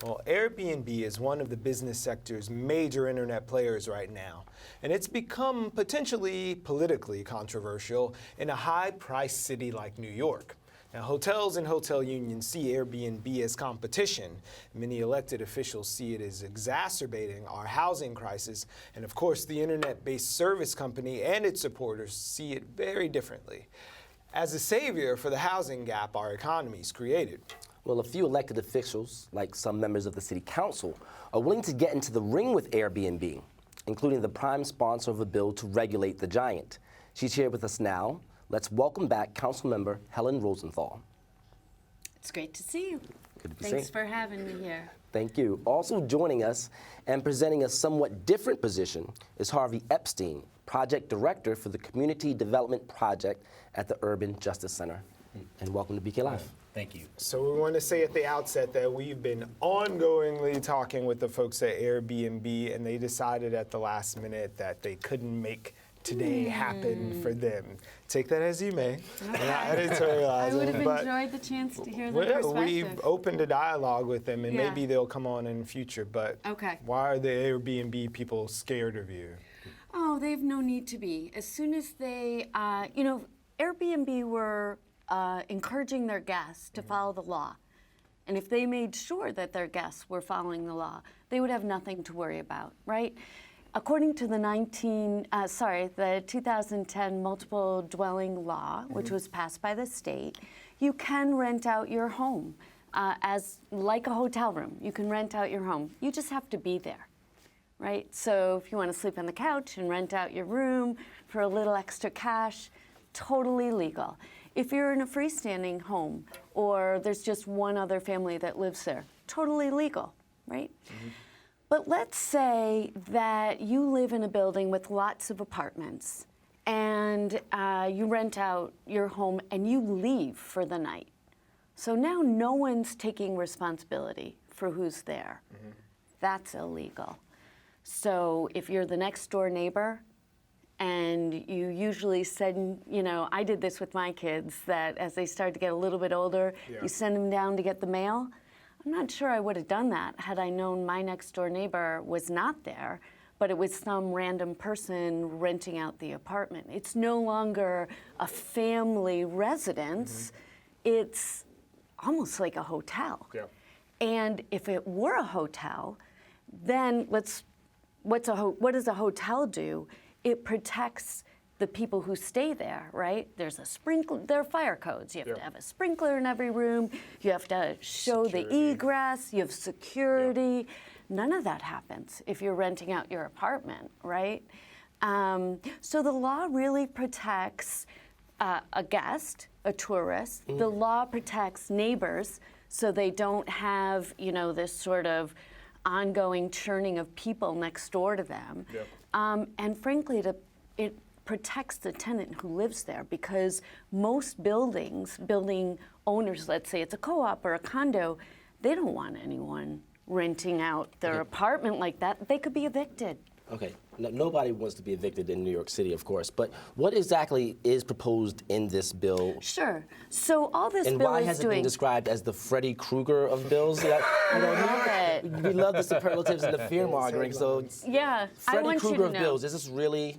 Well, Airbnb is one of the business sector's major internet players right now, and it's become potentially politically controversial in a high-priced city like New York. Now, hotels and hotel unions see Airbnb as competition. Many elected officials see it as exacerbating our housing crisis, and of course, the internet-based service company and its supporters see it very differently. As a savior for the housing gap our economy's created. Well, a few elected officials, like some members of the city council, are willing to get into the ring with Airbnb, including the prime sponsor of a bill to regulate the giant. She's here with us now. Let's welcome back Councilmember Helen Rosenthal. It's great to see you. Good to be seen. Thanks for having me here. Thank you. Also joining us and presenting a somewhat different position is Harvey Epstein, Project Director for the Community Development Project at the Urban Justice Center. And welcome to BK Live. Thank you. So we want to say at the outset that we've been ongoingly talking with the folks at Airbnb, and they decided at the last minute that they couldn't make today happen for them. Take that as you may. We're not editorializing. I would have but enjoyed the chance to hear their perspective. We've opened a dialogue with them, and maybe they'll come on in the future. But why are the Airbnb people scared of you? Oh, they have no need to be. As soon as they, Airbnb were encouraging their guests to follow the law. And if they made sure that their guests were following the law, they would have nothing to worry about, right? According to the 2010 multiple dwelling law, which was passed by the state, you can rent out your home as like a hotel room. You can rent out your home. You just have to be there, right? So if you want to sleep on the couch and rent out your room for a little extra cash, totally legal. If you're in a freestanding home or there's just one other family that lives there, totally legal, right? But let's say that you live in a building with lots of apartments and you rent out your home and you leave for the night. So now no one's taking responsibility for who's there. That's illegal. So if you're the next door neighbor, and you usually send, I did this with my kids, that as they started to get a little bit older, you send them down to get the mail. I'm not sure I would have done that had I known my next door neighbor was not there, but it was some random person renting out the apartment. It's no longer a family residence. It's almost like a hotel. And if it were a hotel, then what does a hotel do? It protects the people who stay there, right? There's a sprinkler, there are fire codes. You have to have a sprinkler in every room. You have to show the egress. You have security. None of that happens if you're renting out your apartment, right? So the law really protects a guest, a tourist. The law protects neighbors so they don't have, this sort of ongoing churning of people next door to them. And frankly, it protects the tenant who lives there, because most building owners, let's say it's a co-op or a condo, they don't want anyone renting out their apartment like that. They could be evicted. Okay, nobody wants to be evicted in New York City, of course, but what exactly is proposed in this bill? Sure. So all this bill is doing... And why has it been described as the Freddy Krueger of bills? I love it. We love the superlatives and the fear-mongering, so... Yeah, I want Freddy Krueger you to of bills, is this really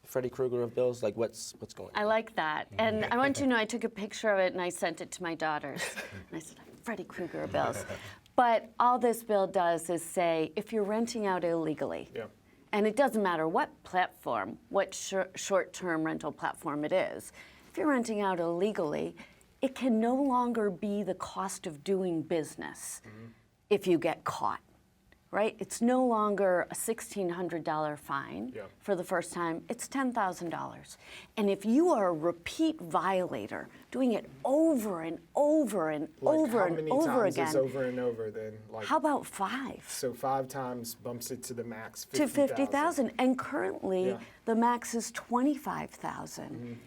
Freddy Krueger of bills? Like, what's going on? I like that. And I want you to know I took a picture of it and I sent it to my daughters. And I said, Freddy Krueger of bills. But all this bill does is say, if you're renting out illegally, and it doesn't matter what platform, what short-term rental platform it is, if you're renting out illegally, it can no longer be the cost of doing business if you get caught, right? It's no longer a $1,600 fine for the first time, it's $10,000. And if you are a repeat violator, doing it over and over and over and over again. How many times is over and over then? How about 5? So 5 times bumps it to the max, to 50,000. And currently, the max is 25,000.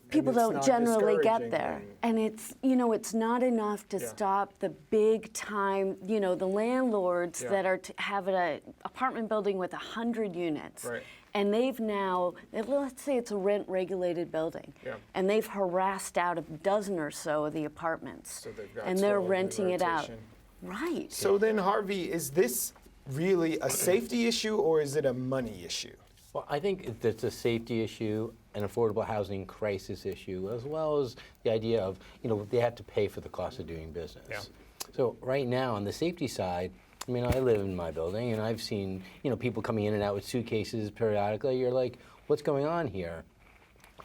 People don't generally get there. And it's, it's not enough to stop the big time, the landlords that are having an apartment building with 100 units. And they've now, let's say it's a rent-regulated building, and they've harassed out a dozen or so of the apartments, So they've got and they're 12 in renting it out. rotation. Right. So then, Harvey, is this really a safety issue or is it a money issue? Well, I think it's a safety issue, an affordable housing crisis issue, as well as the idea of, they have to pay for the cost of doing business. Yeah. So right now, on the safety side, I mean, I live in my building, and I've seen, people coming in and out with suitcases periodically. You're like, what's going on here?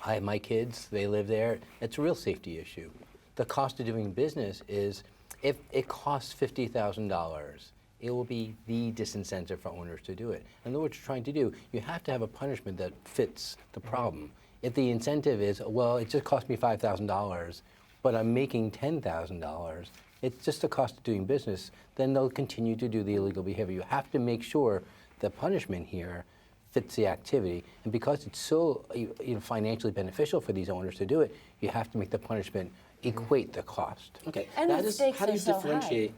I have my kids, they live there. It's a real safety issue. The cost of doing business is, if it costs $50,000, it will be the disincentive for owners to do it. And what you're trying to do, you have to have a punishment that fits the problem. If the incentive is, well, it just cost me $5,000, but I'm making $10,000, it's just the cost of doing business, then they'll continue to do the illegal behavior. You have to make sure the punishment here fits the activity. And because it's so financially beneficial for these owners to do it, you have to make the punishment equate the cost. Okay. And now the stakes how do are you so high. differentiate?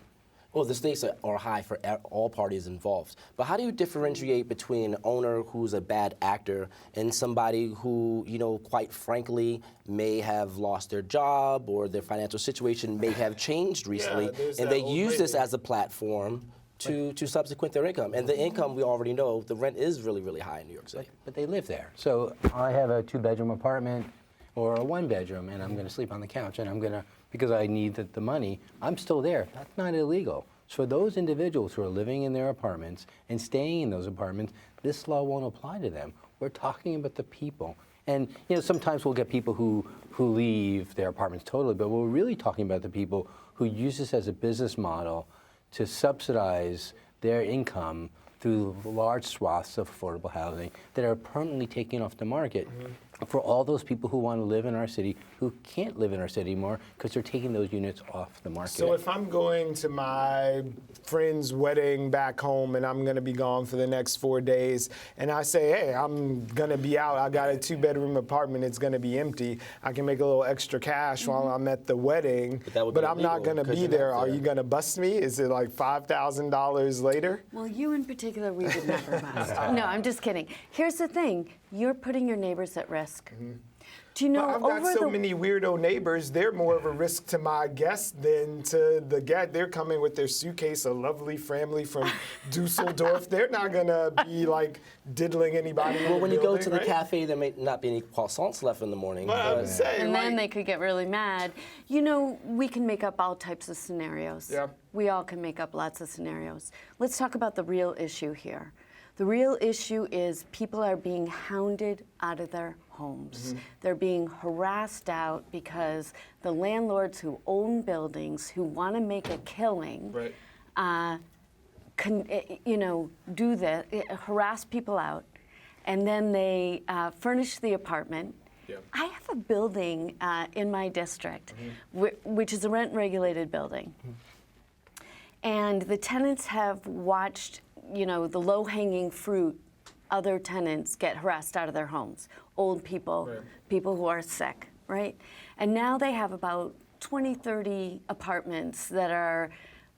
Well, the stakes are high for all parties involved. But how do you differentiate between an owner who's a bad actor and somebody who, quite frankly, may have lost their job or their financial situation may have changed recently, there's and that they old use this lady. as a platform to subsequent their income? And the income, we already know, the rent is really, really high in New York City. But they live there. So I have a 2-bedroom apartment or a 1-bedroom, and I'm going to sleep on the couch, and I'm going to, because I need the money, I'm still there. That's not illegal. So for those individuals who are living in their apartments and staying in those apartments, this law won't apply to them. We're talking about the people. And sometimes we'll get people who leave their apartments totally, but we're really talking about the people who use this as a business model to subsidize their income through large swaths of affordable housing that are permanently taken off the market for all those people who want to live in our city who can't live in our city anymore because they're taking those units off the market. So if I'm going to my friend's wedding back home and I'm going to be gone for the next 4 days, and I say, hey, I'm going to be out, I got a 2-bedroom apartment, it's going to be empty, I can make a little extra cash while I'm at the wedding, that would be but I'm not illegal going to because be you're not there. Are there. you going to bust me? Is it like $5,000 later? Well, you in particular, we would never bust. No, I'm just kidding. Here's the thing. You're putting your neighbors at risk. Do you know, I've got over so the many weirdo neighbors, they're more of a risk to my guests than to the guest. They're coming with their suitcase, a lovely family from Dusseldorf. They're not going to be like diddling anybody. Well, when you go to the right? cafe, there may not be any croissants left in the morning. But I'm but- saying, and then like, they could get really mad. We can make up all types of scenarios. Yeah. We all can make up lots of scenarios. Let's talk about the real issue here. The real issue is people are being hounded out of their homes. They're being harassed out because the landlords who own buildings who want to make a killing right. do that, harass people out, and then they furnish the apartment. Yep. I have a building in my district, which is a rent-regulated building, and the tenants have watched, the low-hanging fruit, other tenants get harassed out of their homes, old people, Right. people who are sick, right? And now they have about 20, 30 apartments that are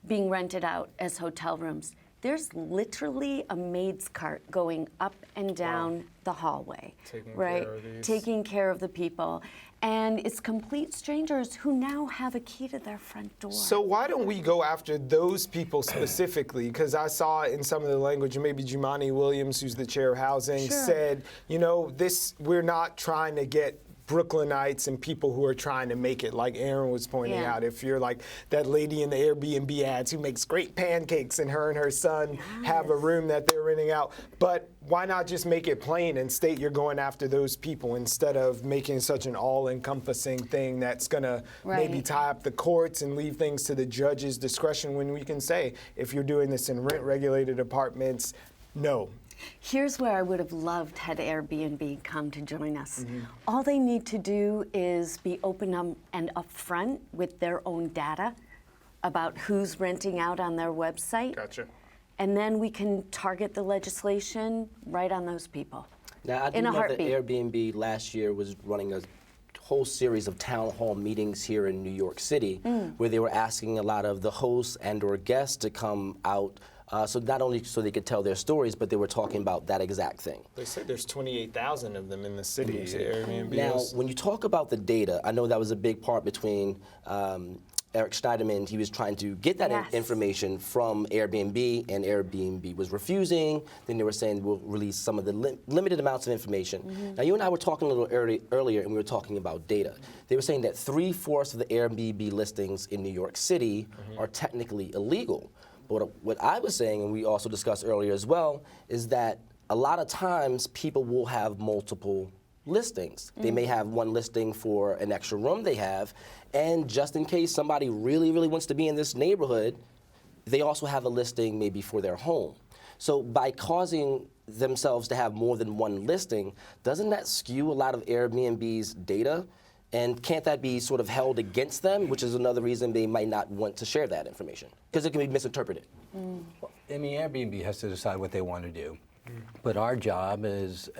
being rented out as hotel rooms. There's literally a maid's cart going up and down the hallway, Taking right? care of these. Taking care of the people. And it's complete strangers who now have a key to their front door. So why don't we go after those people specifically? Because I saw in some of the language, and maybe Jumani Williams, who's the chair of housing, Sure. said, we're not trying to get Brooklynites and people who are trying to make it, like Aaron was pointing Yeah. out. If you're like that lady in the Airbnb ads who makes great pancakes and her son have a room that they're renting out. But why not just make it plain and state you're going after those people instead of making such an all-encompassing thing that's going to maybe Right. tie up the courts and leave things to the judge's discretion when we can say, if you're doing this in rent-regulated apartments, no. Here's where I would have loved had Airbnb come to join us. All they need to do is be open and upfront with their own data about who's renting out on their website. Gotcha. And then we can target the legislation right on those people. Now, I do in a know that heartbeat. Airbnb last year was running a whole series of town hall meetings here in New York City where they were asking a lot of the hosts and or guests to come out So not only so they could tell their stories, but they were talking about that exact thing. They said there's 28,000 of them in the city. Airbnb. Now, when you talk about the data, I know that was a big part between Eric Schneiderman. He was trying to get that information from Airbnb, and Airbnb was refusing. Then they were saying we'll release some of the limited amounts of information. Now, you and I were talking a little earlier, and we were talking about data. They were saying that 3/4 of the Airbnb listings in New York City are technically illegal. But what I was saying, and we also discussed earlier as well, is that a lot of times people will have multiple listings. They may have one listing for an extra room they have, and just in case somebody really, really wants to be in this neighborhood, they also have a listing maybe for their home. So by causing themselves to have more than one listing, doesn't that skew a lot of Airbnb's data? And can't that be sort of held against them, which is another reason they might not want to share that information? Because it can be misinterpreted. Well, I mean, Airbnb has to decide what they want to do. But our job as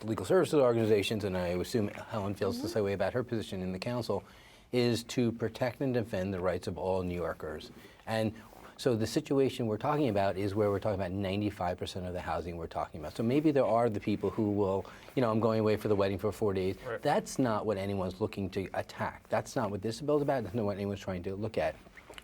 legal services organizations, and I assume Helen feels the same way about her position in the council, is to protect and defend the rights of all New Yorkers. And so the situation we're talking about is where we're talking about 95% of the housing we're talking about. So maybe there are the people who will, I'm going away for the wedding for 4 days. Right. That's not what anyone's looking to attack. That's not what this bill is about. That's not what anyone's trying to look at.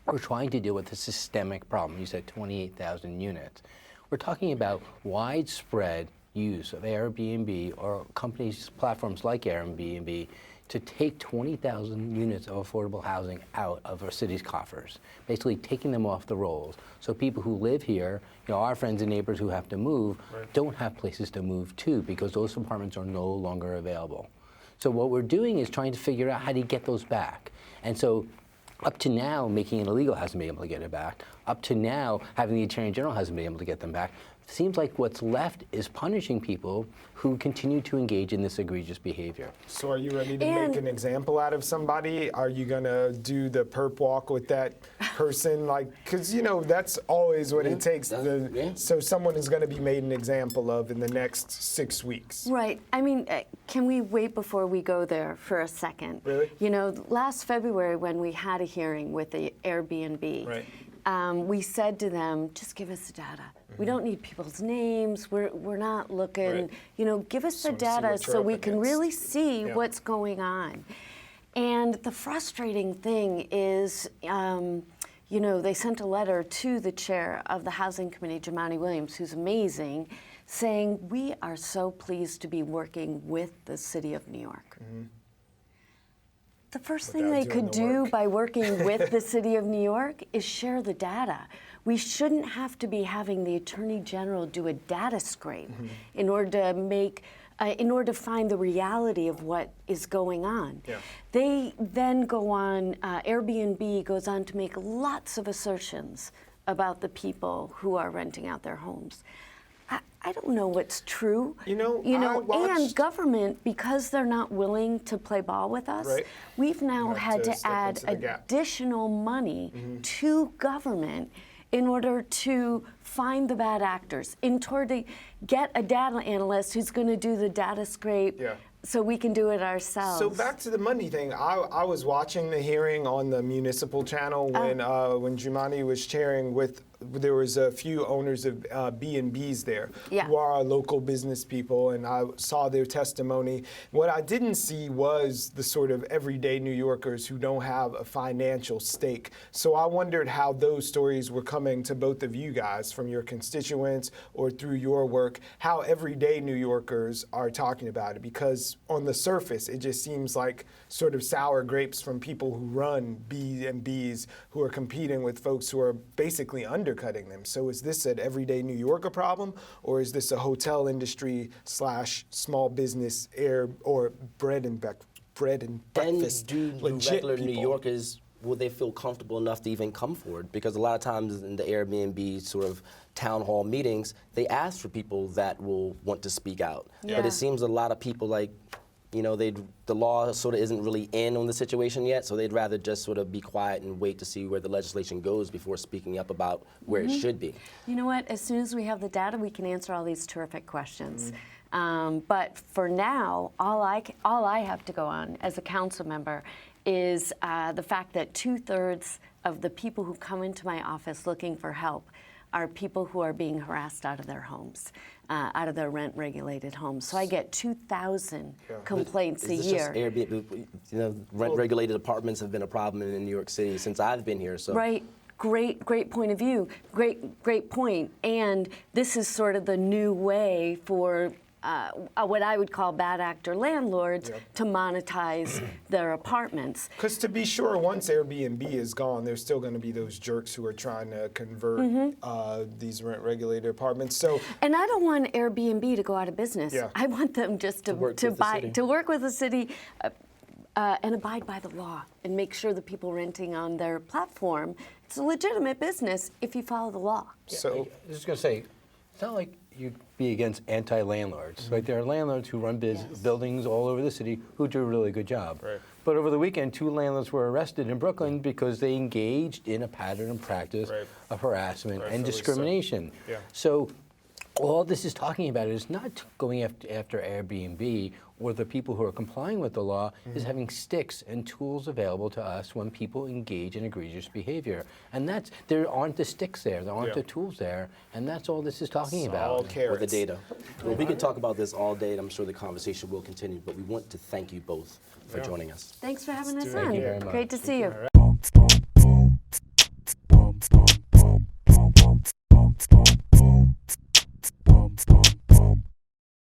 We're trying to deal with a systemic problem. You said 28,000 units. We're talking about widespread use of Airbnb or companies, platforms like Airbnb, to take 20,000 units of affordable housing out of our city's coffers, basically taking them off the rolls. So people who live here, our friends and neighbors who have to move, don't have places to move to because those apartments are no longer available. So what we're doing is trying to figure out how to get those back. And so up to now, making it illegal hasn't been able to get it back. Up to now, having the Attorney General hasn't been able to get them back. Seems like what's left is punishing people who continue to engage in this egregious behavior. So are you ready to make an example out of somebody? Are you going to do the perp walk with that person? Because, that's always what it takes. So someone is going to be made an example of in the next 6 weeks. Right. I mean, can we wait before we go there for a second? Really? Last February when we had a hearing with the Airbnb, we said to them, just give us the data. We don't need people's names. We're not looking, give us the data so we can really see what's going on. And the frustrating thing is, they sent a letter to the chair of the Housing Committee, Jamani Williams, who's amazing, saying, we are so pleased to be working with the city of New York. The first thing they could do by working with the city of New York is share the data. We shouldn't have to be having the Attorney General do a data scrape in order to find the reality of what is going on. They then go on, Airbnb goes on to make lots of assertions about the people who are renting out their homes. I don't know what's true. And government, because they're not willing to play ball with us, we've now had to add additional money to government in order to find the bad actors, in order to get a data analyst who's going to do the data scrape so we can do it ourselves. So back to the money thing, I was watching the hearing on the municipal channel when Jumani was chairing there was a few owners of B&Bs there who are local business people, and I saw their testimony. What I didn't see was the sort of everyday New Yorkers who don't have a financial stake. So I wondered how those stories were coming to both of you guys from your constituents or through your work, how everyday New Yorkers are talking about it, because on the surface, it just seems like sort of sour grapes from people who run B&Bs who are competing with folks who are basically undercutting them. So is this an everyday New Yorker problem, or is this a hotel industry / small business or bread and breakfast? And do regular New Yorkers, will they feel comfortable enough to even come forward? Because a lot of times in the Airbnb sort of town hall meetings, they ask for people that will want to speak out. But it seems a lot of people the law sort of isn't really in on the situation yet, so they'd rather just sort of be quiet and wait to see where the legislation goes before speaking up about where it should be. You know what? As soon as we have the data, we can answer all these terrific questions. But for now, all I have to go on as a council member is the fact that 2/3 of the people who come into my office looking for help are people who are being harassed out of their homes, out of their rent-regulated homes. So I get 2,000 complaints a Is this year. just Airbnb? You know, rent-regulated apartments have been a problem in New York City since I've been here. So Right. Great point of view. Great point. And this is sort of the new way for what I would call bad actor landlords to monetize their apartments. Because to be sure, once Airbnb is gone, there's still going to be those jerks who are trying to convert these rent-regulated apartments. So, And I don't want Airbnb to go out of business. Yeah. I want them just to work with the city. work with the city and abide by the law and make sure the people renting on their platform, it's a legitimate business if you follow the law. so I was just going to say, it's not like you'd be against anti-landlords. Like there are landlords who run buildings all over the city who do a really good job. Right. But over the weekend, 2 landlords were arrested in Brooklyn because they engaged in a pattern and practice of harassment and Rightfully so. discrimination. Yeah. So all this is talking about is not going after Airbnb or the people who are complying with the law, is having sticks and tools available to us when people engage in egregious behavior. And there aren't the sticks there aren't the tools there, and that's all this is talking about. all or the carrots. data. Well, we can talk about this all day, and I'm sure the conversation will continue. But we want to thank you both for joining us. Thank you for having us do it on. again. Great to see you.